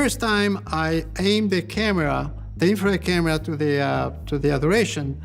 first time I aimed the camera, the infrared camera, to the adoration,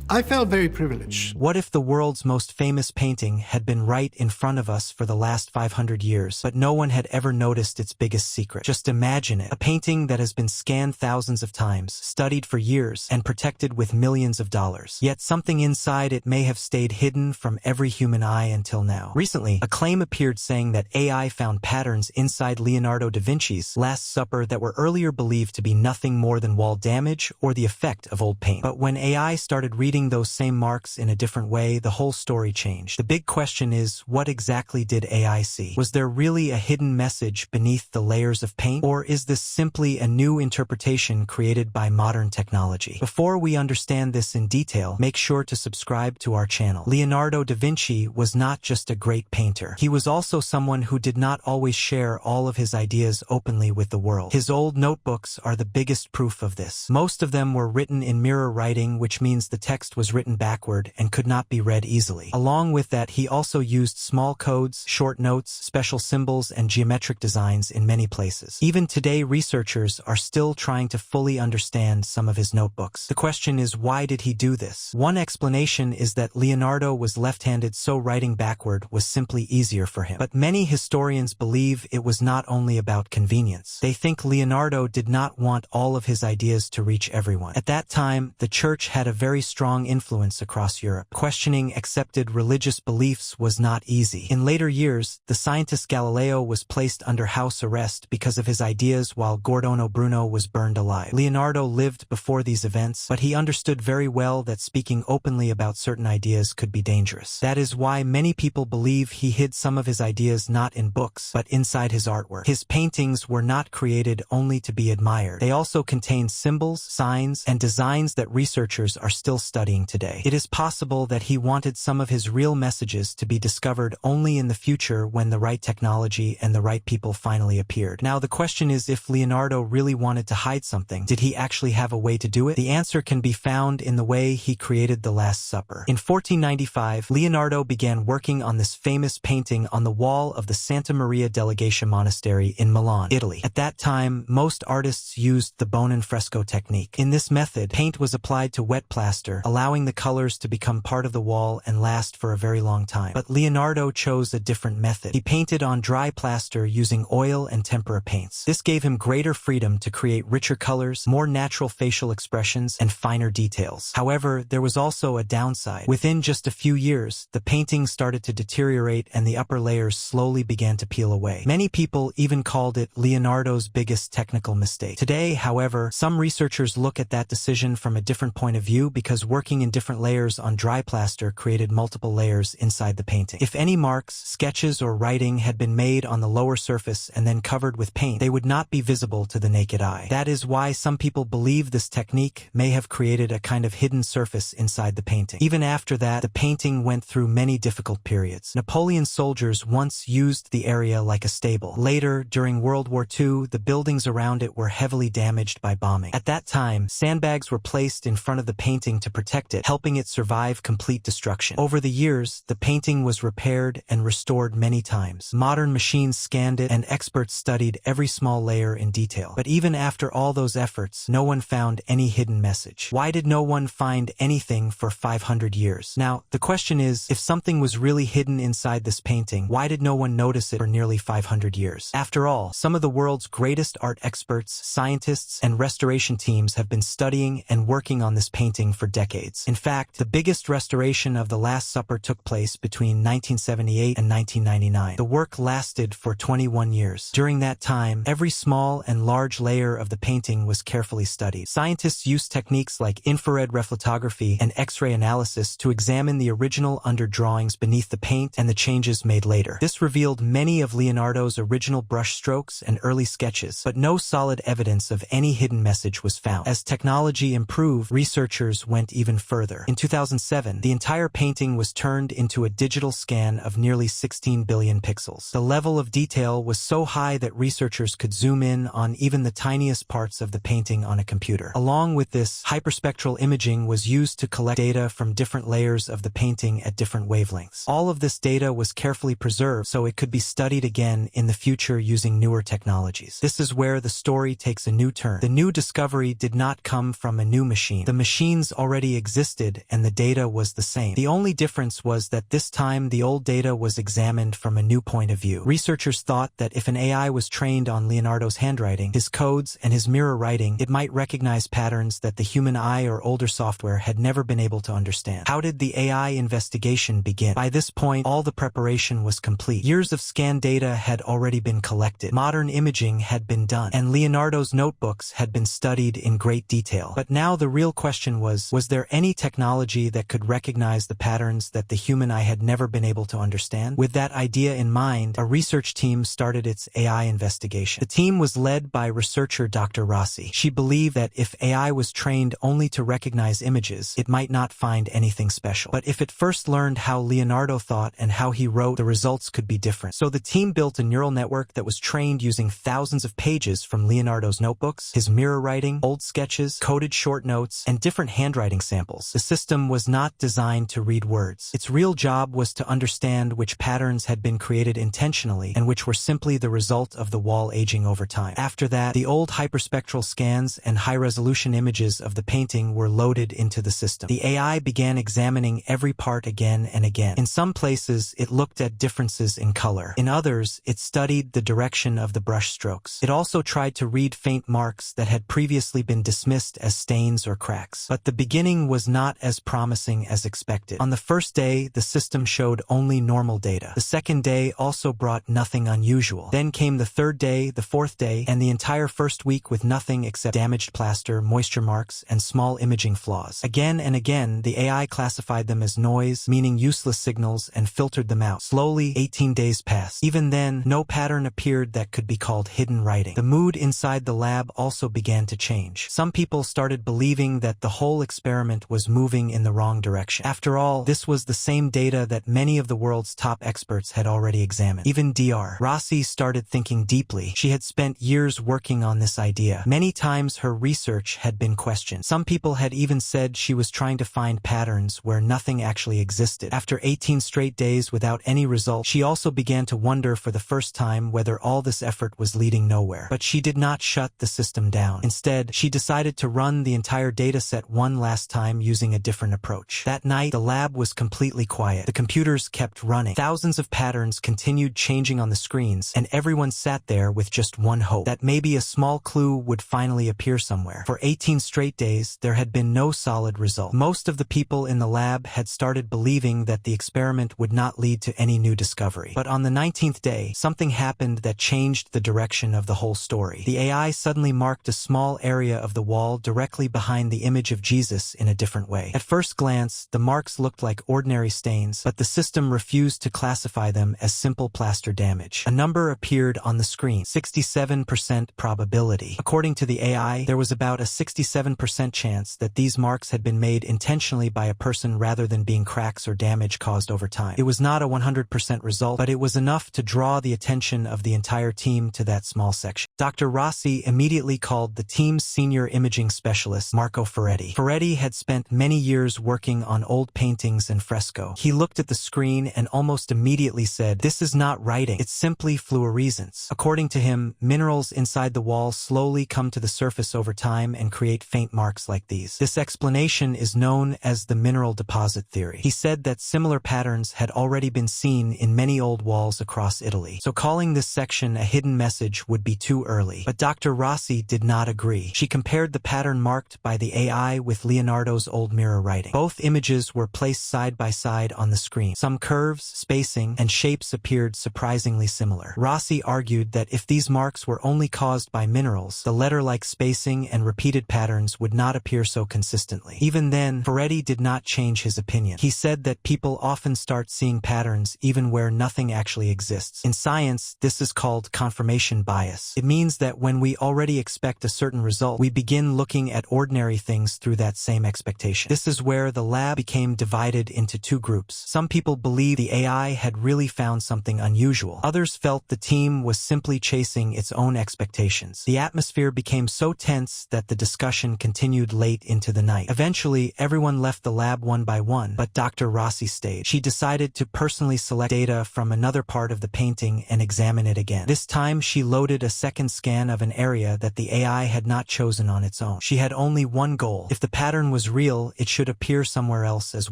I felt very privileged. What if the world's most famous painting had been right in front of us for the last 500 years, but no one had ever noticed its biggest secret? Just imagine it. A painting that has been scanned thousands of times, studied for years, and protected with millions of dollars. Yet something inside it may have stayed hidden from every human eye until now. Recently, a claim appeared saying that AI found patterns inside Leonardo da Vinci's Last Supper that were earlier believed to be nothing more than wall damage or the effect of old paint. But when AI started reading those same marks in a different way, the whole story changed. The big question is, what exactly did AI see? Was there really a hidden message beneath the layers of paint? Or is this simply a new interpretation created by modern technology? Before we understand this in detail, make sure to subscribe to our channel. Leonardo da Vinci was not just a great painter. He was also someone who did not always share all of his ideas openly with the world. His old notebooks are the biggest proof of this. Most of them were written in mirror writing, which means the text was written backward and could not be read easily. Along with that, he also used small codes, short notes, special symbols, and geometric designs in many places. Even today, researchers are still trying to fully understand some of his notebooks. The question is, why did he do this? One explanation is that Leonardo was left-handed, so writing backward was simply easier for him. But many historians believe it was not only about convenience. They think Leonardo did not want all of his ideas to reach everyone. At that time, the church had a very strong influence across Europe. Questioning accepted religious beliefs was not easy. In later years, the scientist Galileo was placed under house arrest because of his ideas, while Giordano Bruno was burned alive. Leonardo lived before these events, but he understood very well that speaking openly about certain ideas could be dangerous. That is why many people believe he hid some of his ideas not in books, but inside his artwork. His paintings were not created only to be admired. They also contained symbols, signs, and designs that researchers are still studying today. It is possible that he wanted some of his real messages to be discovered only in the future when the right technology and the right people finally appeared. Now, the question is, if Leonardo really wanted to hide something, did he actually have a way to do it? The answer can be found in the way he created the Last Supper. In 1495, Leonardo began working on this famous painting on the wall of the Santa Maria della Gracia monastery in Milan, Italy. At that time, most artists used the bone and fresco technique. In this method, paint was applied to wet plaster, allowing the colors to become part of the wall and last for a very long time. But Leonardo chose a different method. He painted on dry plaster using oil and tempera paints. This gave him greater freedom to create richer colors, more natural facial expressions, and finer details. However, there was also a downside. Within just a few years, the painting started to deteriorate and the upper layers slowly began to peel away. Many people even called it Leonardo's biggest technical mistake. Today, however, some researchers look at that decision from a different point of view because working in different layers on dry plaster created multiple layers inside the painting. If any marks, sketches, or writing had been made on the lower surface and then covered with paint, they would not be visible to the naked eye. That is why some people believe this technique may have created a kind of hidden surface inside the painting. Even after that, the painting went through many difficult periods. Napoleon's soldiers once used the area like a stable. Later, during World War II, the buildings around it were heavily damaged by bombing. At that time, sandbags were placed in front of the painting to protect it, helping it survive complete destruction. Over the years, the painting was repaired and restored many times. Modern machines scanned it, and experts studied every small layer in detail. But even after all those efforts, no one found any hidden message. Why did no one find anything for 500 years? Now, the question is, if something was really hidden inside this painting, why did no one notice it for nearly 500 years? After all, some of the world's greatest art experts, scientists, and restoration teams have been studying and working on this painting for decades. In fact, the biggest restoration of the Last Supper took place between 1978 and 1999. The work lasted for 21 years. During that time, every small and large layer of the painting was carefully studied. Scientists used techniques like infrared reflexography and X-ray analysis to examine the original underdrawings beneath the paint and the changes made later. This revealed many of Leonardo's original brushstrokes and early sketches, but no solid evidence of any hidden message was found. As technology improved, researchers went even even further. In 2007, the entire painting was turned into a digital scan of nearly 16 billion pixels. The level of detail was so high that researchers could zoom in on even the tiniest parts of the painting on a computer. Along with this, hyperspectral imaging was used to collect data from different layers of the painting at different wavelengths. All of this data was carefully preserved so it could be studied again in the future using newer technologies. This is where the story takes a new turn. The new discovery did not come from a new machine. The machines already existed and the data was the same. The only difference was that this time the old data was examined from a new point of view. Researchers thought that if an AI was trained on Leonardo's handwriting, his codes, and his mirror writing, it might recognize patterns that the human eye or older software had never been able to understand. How did the AI investigation begin? By this point, all the preparation was complete. Years of scan data had already been collected. Modern imaging had been done, and Leonardo's notebooks had been studied in great detail. But now the real question was there any technology that could recognize the patterns that the human eye had never been able to understand? With that idea in mind, a research team started its AI investigation. The team was led by researcher Dr. Rossi. She believed that if AI was trained only to recognize images, it might not find anything special. But if it first learned how Leonardo thought and how he wrote, the results could be different. So the team built a neural network that was trained using thousands of pages from Leonardo's notebooks, his mirror writing, old sketches, coded short notes, and different handwriting samples. The system was not designed to read words. Its real job was to understand which patterns had been created intentionally and which were simply the result of the wall aging over time. After that, the old hyperspectral scans and high-resolution images of the painting were loaded into the system. The AI began examining every part again and again. In some places, it looked at differences in color. In others, it studied the direction of the brush strokes. It also tried to read faint marks that had previously been dismissed as stains or cracks. But the beginning was not as promising as expected. On the first day, the system showed only normal data. The second day also brought nothing unusual. Then came the third day, the fourth day, and the entire first week with nothing except damaged plaster, moisture marks, and small imaging flaws. Again and again, the AI classified them as noise, meaning useless signals, and filtered them out. Slowly, 18 days passed. Even then, no pattern appeared that could be called hidden writing. The mood inside the lab also began to change. Some people started believing that the whole experiment was moving in the wrong direction. After all, this was the same data that many of the world's top experts had already examined. Even Dr. Rossi started thinking deeply. She had spent years working on this idea. Many times her research had been questioned. Some people had even said she was trying to find patterns where nothing actually existed. After 18 straight days without any result, she also began to wonder for the first time whether all this effort was leading nowhere. But she did not shut the system down. Instead, she decided to run the entire dataset one last time using a different approach. That night, the lab was completely quiet. The computers kept running. Thousands of patterns continued changing on the screens, and everyone sat there with just one hope, that maybe a small clue would finally appear somewhere. For 18 straight days, there had been no solid result. Most of the people in the lab had started believing that the experiment would not lead to any new discovery. But on the 19th day, something happened that changed the direction of the whole story. The AI suddenly marked a small area of the wall directly behind the image of Jesus in a different way. At first glance, the marks looked like ordinary stains, but the system refused to classify them as simple plaster damage. A number appeared on the screen, 67% probability. According to the AI, there was about a 67% chance that these marks had been made intentionally by a person rather than being cracks or damage caused over time. It was not a 100% result, but it was enough to draw the attention of the entire team to that small section. Dr. Rossi immediately called the team's senior imaging specialist, Marco Ferretti. Ferretti had spent many years working on old paintings and fresco. He looked at the screen and almost immediately said, "This is not writing, it's simply fluorescence." According to him, minerals inside the wall slowly come to the surface over time and create faint marks like these. This explanation is known as the mineral deposit theory. He said that similar patterns had already been seen in many old walls across Italy, so calling this section a hidden message would be too early. But Dr. Rossi did not agree. She compared the pattern marked by the AI with Leonardo's old mirror writing. Both images were placed side by side on the screen. Some curves, spacing, and shapes appeared surprisingly similar. Rossi argued that if these marks were only caused by minerals, the letter-like spacing and repeated patterns would not appear so consistently. Even then, Ferretti did not change his opinion. He said that people often start seeing patterns even where nothing actually exists. In science, this is called confirmation bias. It means that when we already expect a certain result, we begin looking at ordinary things through that same expectation. This is where the lab became divided into two groups. Some people believed the AI had really found something unusual. Others felt the team was simply chasing its own expectations. The atmosphere became so tense that the discussion continued late into the night. Eventually, everyone left the lab one by one, but Dr. Rossi stayed. She decided to personally select data from another part of the painting and examine it again. This time, she loaded a second scan of an area that the AI had not chosen on its own. She had only one goal. If the pattern was real, it should appear somewhere else as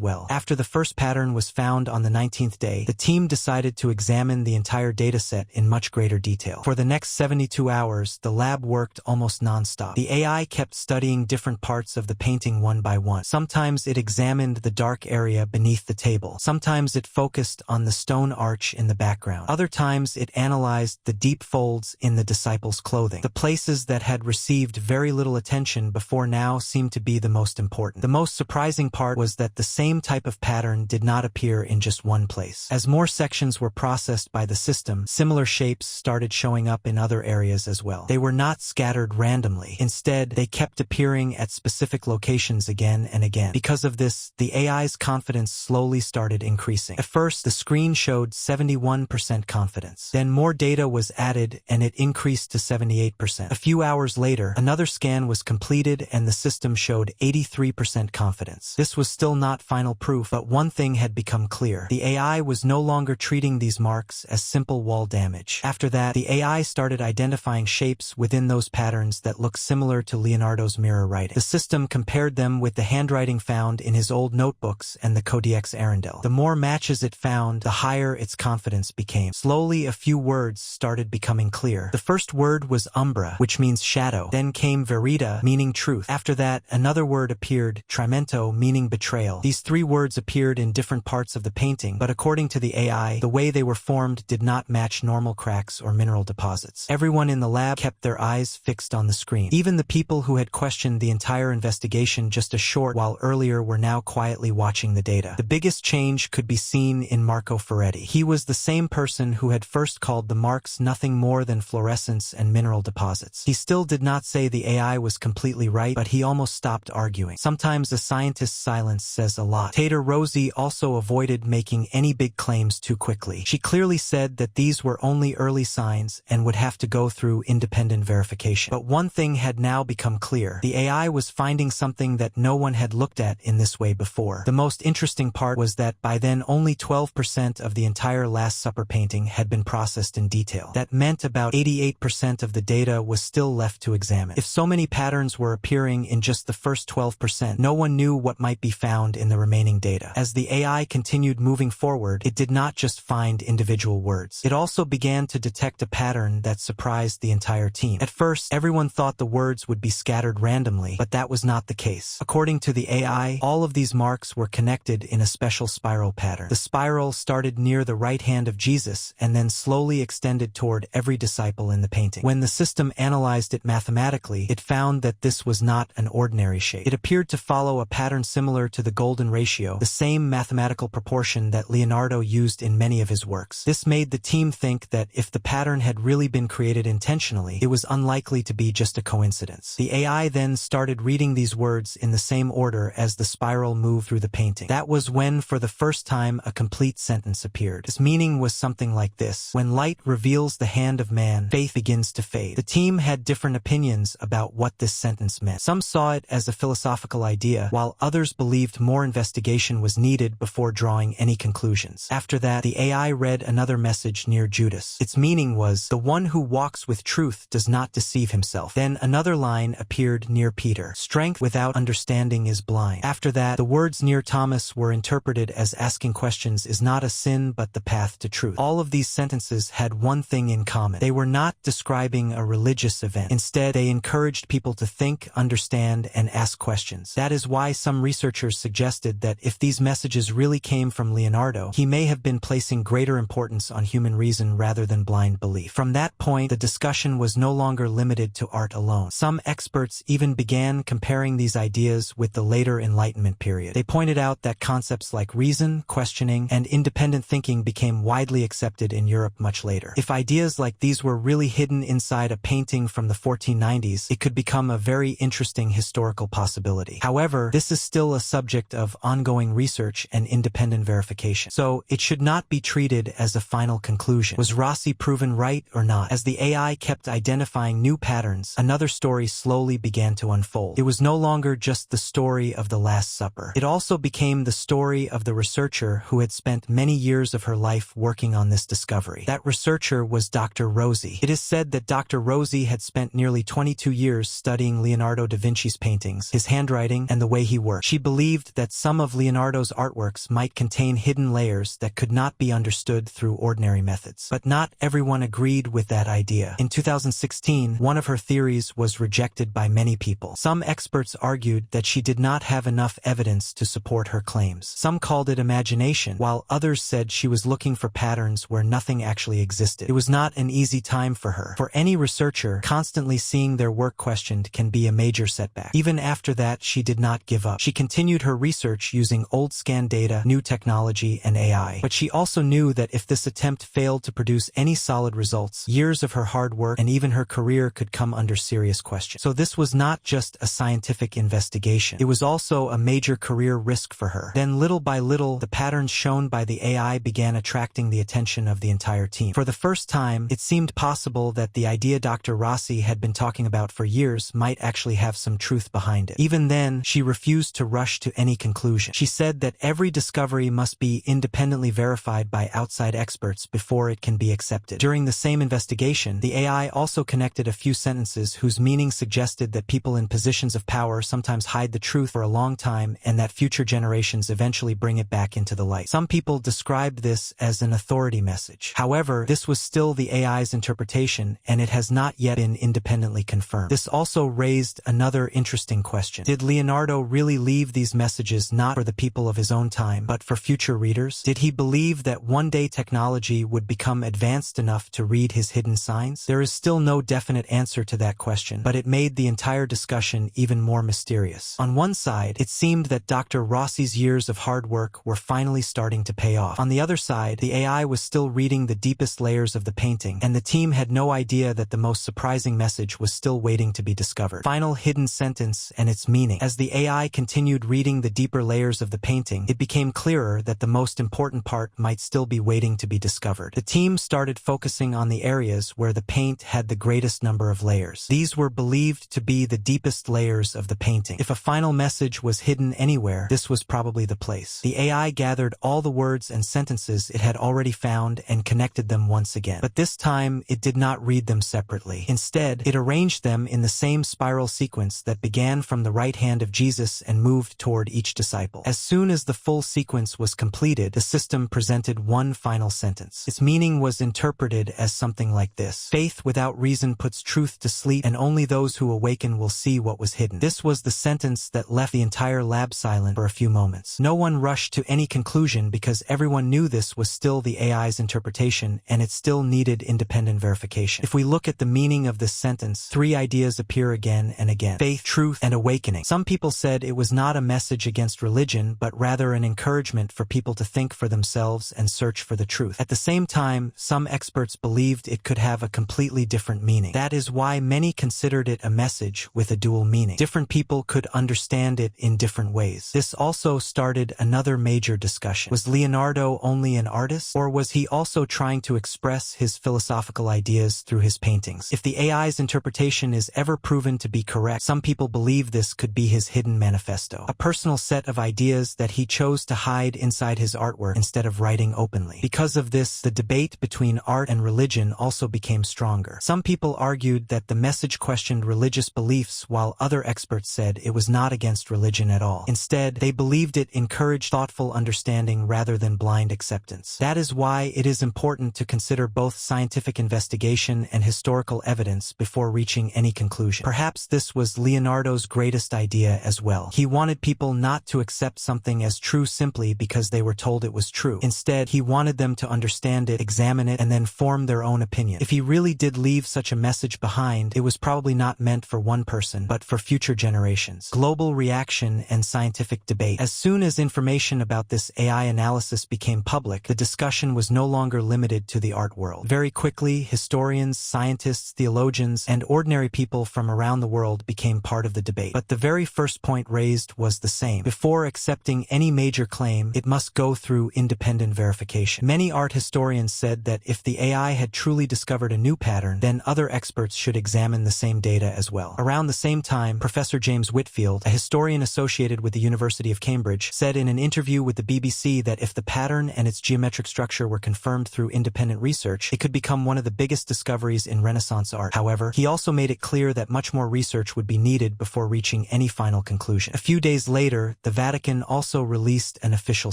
well. After the first pattern was found on the 19th day, the team decided to examine the entire dataset in much greater detail. For the next 72 hours, the lab worked almost non-stop. The AI kept studying different parts of the painting one by one. Sometimes it examined the dark area beneath the table. Sometimes it focused on the stone arch in the background. Other times it analyzed the deep folds in the disciples' clothing. The places that had received very little attention before now seemed to be the most important. The most surprising part was that the same type of pattern did not appear in just one place. As more sections were processed by the system, similar shapes started showing up in other areas as well. They were not scattered randomly. Instead, they kept appearing at specific locations again and again. Because of this, the AI's confidence slowly started increasing. At first, the screen showed 71% confidence. Then more data was added and it increased to 78%. A few hours later, another scan was completed and the system showed 83% confidence. This was still not final proof, but one thing had become clear. The AI was no longer treating these marks as simple wall damage. After that, the AI started identifying shapes within those patterns that looked similar to Leonardo's mirror writing. The system compared them with the handwriting found in his old notebooks and the Codex Arundel. The more matches it found, the higher its confidence became. Slowly, a few words started becoming clear. The first word was umbra, which means shadow. Then came verita, meaning truth. After that, another word appeared, trimento, meaning betrayal. These three words appeared in different parts of the painting, but according to the AI, the way they were formed did not match normal cracks or mineral deposits. Everyone in the lab kept their eyes fixed on the screen. Even the people who had questioned the entire investigation just a short while earlier were now quietly watching the data. The biggest change could be seen in Marco Ferretti. He was the same person who had first called the marks nothing more than fluorescence and mineral deposits. He still did not say the AI was completely right, but he almost stopped arguing. Sometimes a scientist's silence says a lot. Tater Rosie also avoided making any big claims too quickly. She clearly said that these were only early signs and would have to go through independent verification. But one thing had now become clear. The AI was finding something that no one had looked at in this way before. The most interesting part was that by then only 12% of the entire Last Supper painting had been processed in detail. That meant about 88% of the data was still left to examine. If so many patterns were appearing in just the first 12%, no one knew what might be found in the remaining data. As the AI continued moving forward, it did not just find individual words. It also began to detect a pattern that surprised the entire team. At first, everyone thought the words would be scattered randomly, but that was not the case. According to the AI, all of these marks were connected in a special spiral pattern. The spiral started near the right hand of Jesus and then slowly extended toward every disciple in the painting. When the system analyzed it mathematically, it found that this was not an ordinary shape. It appeared to follow a pattern similar to the golden ratio, the same mathematical proportion that Leonardo used in many of his works. This made the team think that if the pattern had really been created intentionally, it was unlikely to be just a coincidence. The AI then started reading these words in the same order as the spiral moved through the painting. That was when, for the first time, a complete sentence appeared. Its meaning was something like this: when light reveals the hand of man, faith begins to fade. The team had different opinions about what this sentence meant. Some saw it as a philosophical idea, while others believed more investigation was needed before drawing any conclusions. After that, the AI read another message near Judas. Its meaning was, "The one who walks with truth does not deceive himself." Then another line appeared near Peter: "Strength without understanding is blind." After that, the words near Thomas were interpreted as asking questions is not a sin but the path to truth. All of these sentences had one thing in common. They were not describing a religious event. Instead, they encouraged people to think, understand, and ask questions. That is why some researchers suggested that if these messages really came from Leonardo, he may have been placing greater importance on human reason rather than blind belief. From that point, the discussion was no longer limited to art alone. Some experts even began comparing these ideas with the later Enlightenment period. They pointed out that concepts like reason, questioning, and independent thinking became widely accepted in Europe much later. If ideas like these were really hidden inside a painting from the 1490s, it could become a very interesting historical possibility. reality. However, this is still a subject of ongoing research and independent verification, so it should not be treated as a final conclusion. Was Rossi proven right or not? As the AI kept identifying new patterns, another story slowly began to unfold. It was no longer just the story of the Last Supper. It also became the story of the researcher who had spent many years of her life working on this discovery. That researcher was Dr. Rossi. It is said that Dr. Rossi had spent nearly 22 years studying Leonardo da Vinci's paintings, his handwriting, and the way he worked. She believed that some of Leonardo's artworks might contain hidden layers that could not be understood through ordinary methods. But not everyone agreed with that idea. In 2016, one of her theories was rejected by many people. Some experts argued that she did not have enough evidence to support her claims. Some called it imagination, while others said she was looking for patterns where nothing actually existed. It was not an easy time for her. For any researcher, constantly seeing their work questioned can be a major setback. Even after that, she did not give up. She continued her research using old scan data, new technology, and AI. But she also knew that if this attempt failed to produce any solid results, years of her hard work and even her career could come under serious question. So this was not just a scientific investigation. It was also a major career risk for her. Then little by little, the patterns shown by the AI began attracting the attention of the entire team. For the first time, it seemed possible that the idea Dr. Rossi had been talking about for years might actually have some truth behind it. Even then, she refused to rush to any conclusion. She said that every discovery must be independently verified by outside experts before it can be accepted. During the same investigation, the AI also connected a few sentences whose meaning suggested that people in positions of power sometimes hide the truth for a long time and that future generations eventually bring it back into the light. Some people described this as an authority message. However, this was still the AI's interpretation, and it has not yet been independently confirmed. This also raised another interesting question. Did Leonardo really leave these messages not for the people of his own time, but for future readers? Did he believe that one day technology would become advanced enough to read his hidden signs? There is still no definite answer to that question, but it made the entire discussion even more mysterious. On one side, it seemed that Dr. Rossi's years of hard work were finally starting to pay off. On the other side, the AI was still reading the deepest layers of the painting, and the team had no idea that the most surprising message was still waiting to be discovered. Final hidden sentence and its meaning. As the AI continued reading the deeper layers of the painting, it became clearer that the most important part might still be waiting to be discovered. The team started focusing on the areas where the paint had the greatest number of layers. These were believed to be the deepest layers of the painting. If a final message was hidden anywhere, this was probably the place. The AI gathered all the words and sentences it had already found and connected them once again. But this time, it did not read them separately. Instead, it arranged them in the same spiral sequence that began from the right hand of Jesus and moved toward each disciple. As soon as the full sequence was completed, the system presented one final sentence. Its meaning was interpreted as something like this: "Faith without reason puts truth to sleep, and only those who awaken will see what was hidden." This was the sentence that left the entire lab silent for a few moments. No one rushed to any conclusion because everyone knew this was still the AI's interpretation and it still needed independent verification. If we look at the meaning of this sentence, three ideas appear again and again: faith, truth, and awakening. Some people said it was not a message against religion, but rather an encouragement for people to think for themselves and search for the truth. At the same time, some experts believed it could have a completely different meaning. That is why many considered it a message with a dual meaning. Different people could understand it in different ways. This also started another major discussion. Was Leonardo only an artist, or was he also trying to express his philosophical ideas through his paintings? If the AI's interpretation is ever proven to be correct, some people believe this could be his hidden manifesto, a personal set of ideas that he chose to hide inside his artwork instead of writing openly. Because of this, the debate between art and religion also became stronger. Some people argued that the message questioned religious beliefs, while other experts said it was not against religion at all. Instead, they believed it encouraged thoughtful understanding rather than blind acceptance. That is why it is important to consider both scientific investigation and historical evidence before reaching any conclusion. Perhaps this was Leonardo's greatest idea as well. He wanted people not to accept something as true simply because they were told it was true. Instead, he wanted them to understand it, examine it, and then form their own opinion. If he really did leave such a message behind, it was probably not meant for one person, but for future generations. Global reaction and scientific debate. As soon as information about this AI analysis became public, the discussion was no longer limited to the art world. Very quickly, historians, scientists, theologians, and ordinary people from around the world became part of the debate. But the very very first point raised was the same. Before accepting any major claim, it must go through independent verification. Many art historians said that if the AI had truly discovered a new pattern, then other experts should examine the same data as well. Around the same time, Professor James Whitfield, a historian associated with the University of Cambridge, said in an interview with the BBC that if the pattern and its geometric structure were confirmed through independent research, it could become one of the biggest discoveries in Renaissance art. However, he also made it clear that much more research would be needed before reaching any final conclusion. A few days later, the Vatican also released an official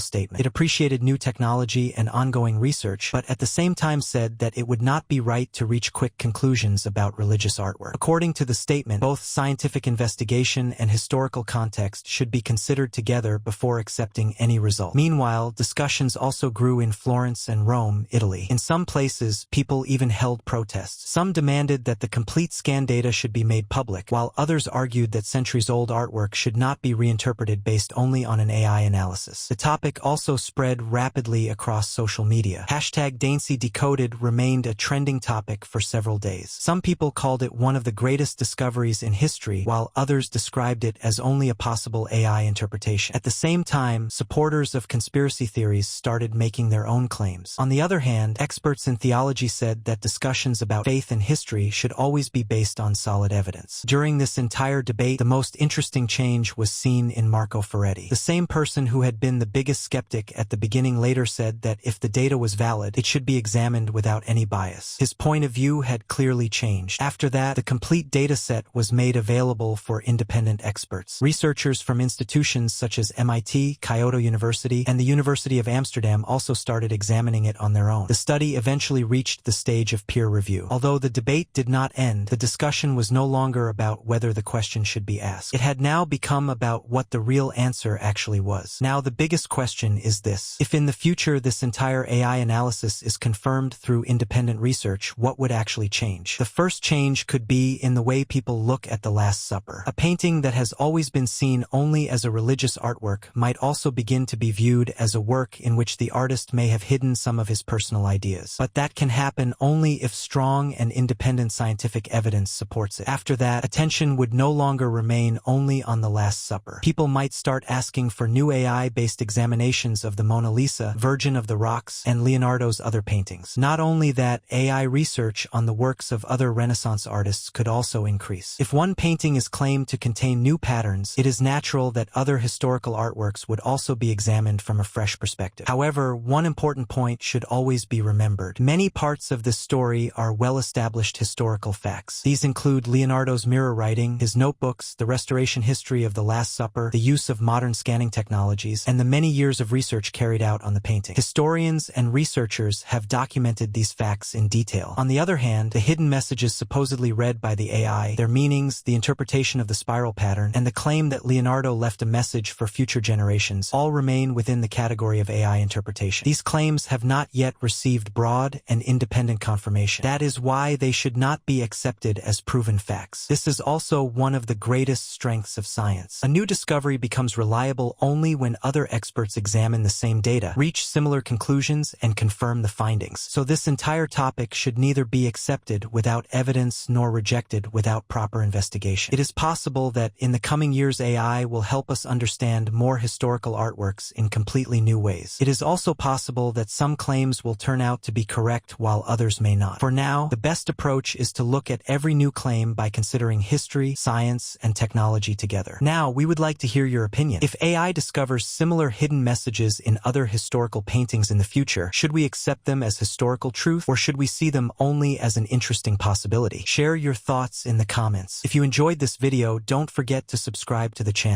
statement. It appreciated new technology and ongoing research, but at the same time said that it would not be right to reach quick conclusions about religious artwork. According to the statement, both scientific investigation and historical context should be considered together before accepting any result. Meanwhile, discussions also grew in Florence and Rome, Italy. In some places, people even held protests. Some demanded that the complete scan data should be made public, while others argued that centuries-old artwork should not be reinterpreted based only on an AI analysis. The topic also spread rapidly across social media. #Decoded remained a trending topic for several days. Some people called it one of the greatest discoveries in history, while others described it as only a possible AI interpretation. At the same time, supporters of conspiracy theories started making their own claims. On the other hand, experts in theology said that discussions about faith and history should always be based on solid evidence. During this entire debate, the most interesting change was seen in Marco Ferretti. The same person who had been the biggest skeptic at the beginning later said that if the data was valid, it should be examined without any bias. His point of view had clearly changed. After that, the complete dataset was made available for independent experts. Researchers from institutions such as MIT, Kyoto University, and the University of Amsterdam also started examining it on their own. The study eventually reached the stage of peer review. Although the debate did not end, the discussion was no longer about whether the question should be asked. It had now become about what the real answer actually was. Now the biggest question is this: if in the future this entire AI analysis is confirmed through independent research, what would actually change? The first change could be in the way people look at the Last Supper. A painting that has always been seen only as a religious artwork might also begin to be viewed as a work in which the artist may have hidden some of his personal ideas. But that can happen only if strong and independent scientific evidence supports it. After that, attention would no longer remain only on the Last Supper. People might start asking for new AI-based examinations of the Mona Lisa, Virgin of the Rocks, and Leonardo's other paintings. Not only that, AI research on the works of other Renaissance artists could also increase. If one painting is claimed to contain new patterns, it is natural that other historical artworks would also be examined from a fresh perspective. However, one important point should always be remembered. Many parts of this story are well-established historical facts. These include Leonardo's mirror writing, his notebooks, the restoration history of the Last Supper, the use of modern scanning technologies, and the many years of research carried out on the painting. Historians and researchers have documented these facts in detail. On the other hand, the hidden messages supposedly read by the AI, their meanings, the interpretation of the spiral pattern, and the claim that Leonardo left a message for future generations all remain within the category of AI interpretation. These claims have not yet received broad and independent confirmation. That is why they should not be accepted as proven facts. This is also one of the greatest strengths of science. A new discovery becomes reliable only when other experts examine the same data, reach similar conclusions, and confirm the findings. So this entire topic should neither be accepted without evidence nor rejected without proper investigation. It is possible that in the coming years AI will help us understand more historical artworks in completely new ways. It is also possible that some claims will turn out to be correct while others may not. For now, the best approach is to look at every new claim by considering history, science, and technology together. Now, we would like to hear your opinion. If AI discovers similar hidden messages in other historical paintings in the future, should we accept them as historical truth, or should we see them only as an interesting possibility? Share your thoughts in the comments. If you enjoyed this video, don't forget to subscribe to the channel.